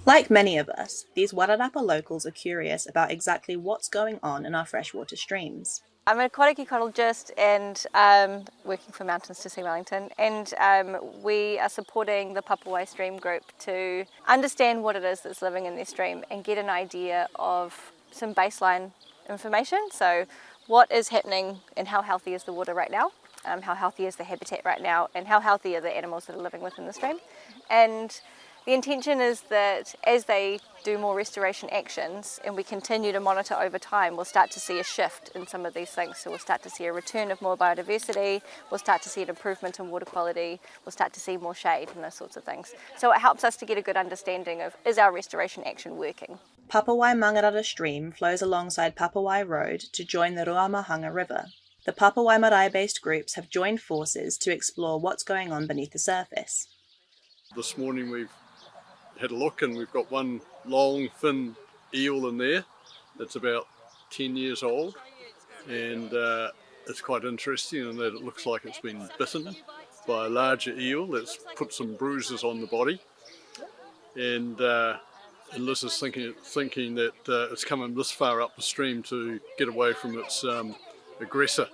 Like many of us, these Wairarapa locals are curious about exactly what's going on in our freshwater streams. I'm an aquatic ecologist and working for Mountains to Sea Wellington, and we are supporting the Pāpāwai stream group to understand what it is that's living in their stream and get an idea of some baseline information. So what is happening and how healthy is the water right now, how healthy is the habitat right now, and how healthy are the animals that are living within the stream. And the intention is that as they do more restoration actions and we continue to monitor over time, we'll start to see a shift in some of these things. So we'll start to see a return of more biodiversity, we'll start to see an improvement in water quality, we'll start to see more shade and those sorts of things. So it helps us to get a good understanding of, is our restoration action working? Pāpāwai Marae stream flows alongside Pāpāwai Road to join the Ruamahanga River. The Pāpāwai Marae-based groups have joined forces to explore what's going on beneath the surface. This morning we've had a look and we've got one long thin eel in there that's about 10 years old, and it's quite interesting in that it looks like it's been bitten by a larger eel that's put some bruises on the body, and Liz is thinking that it's coming this far up the stream to get away from its aggressor.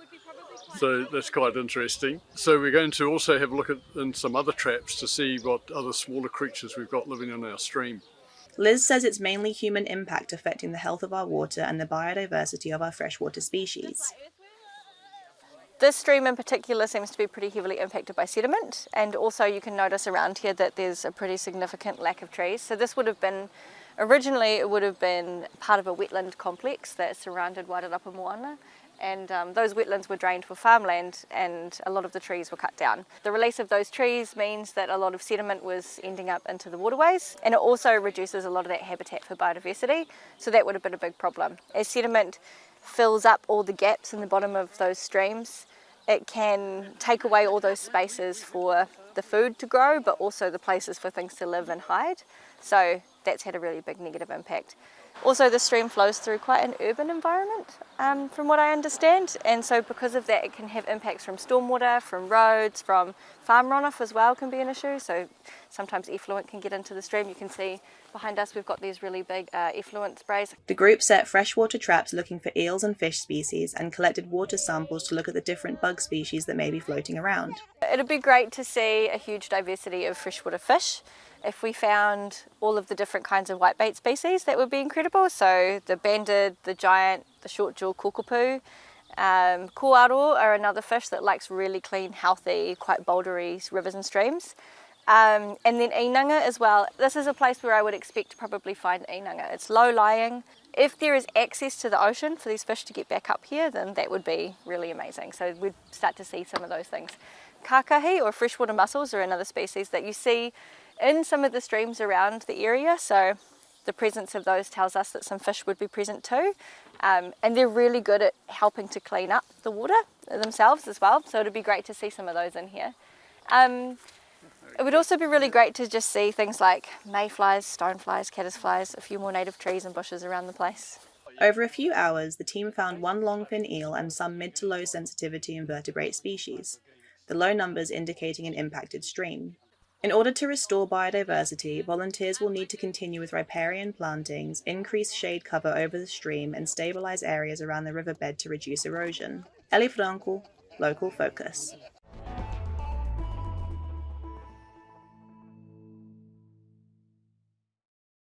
So that's quite interesting. So we're going to also have a look at in some other traps to see what other smaller creatures we've got living in our stream. Liz says it's mainly human impact affecting the health of our water and the biodiversity of our freshwater species. This stream in particular seems to be pretty heavily impacted by sediment, and also you can notice around here that there's a pretty significant lack of trees. So this would have been, originally it would have been part of a wetland complex that surrounded Wairarapa Moana. And those wetlands were drained for farmland and a lot of the trees were cut down. The release of those trees means that a lot of sediment was ending up into the waterways, and it also reduces a lot of that habitat for biodiversity, so that would have been a big problem. As sediment fills up all the gaps in the bottom of those streams, it can take away all those spaces for the food to grow, but also the places for things to live and hide. So that's had a really big negative impact. Also, the stream flows through quite an urban environment, from what I understand, and so because of that it can have impacts from stormwater, from roads, from farm runoff as well can be an issue. So sometimes effluent can get into the stream. You can see behind us we've got these really big effluent sprays. The group set freshwater traps looking for eels and fish species and collected water samples to look at the different bug species that may be floating around. It'd be great to see a huge diversity of freshwater fish. If we found all of the different kinds of whitebait species, that would be incredible. So the banded, the giant, the short-jaw kukupu. Kōaro are another fish that likes really clean, healthy, quite bouldery rivers and streams. And then inanga as well. This is a place where I would expect to probably find inanga. It's low-lying. If there is access to the ocean for these fish to get back up here, then that would be really amazing. So we'd start to see some of those things. Kākahi or freshwater mussels are another species that you see in some of the streams around the area, so the presence of those tells us that some fish would be present too, and they're really good at helping to clean up the water themselves as well, so it'd be great to see some of those in here. It would also be really great to just see things like mayflies, stoneflies, caddisflies, a few more native trees and bushes around the place. Over a few hours, the team found one longfin eel and some mid to low sensitivity invertebrate species, the low numbers indicating an impacted stream. In order to restore biodiversity, volunteers will need to continue with riparian plantings, increase shade cover over the stream, and stabilise areas around the riverbed to reduce erosion. Ellie Franco, Local Focus.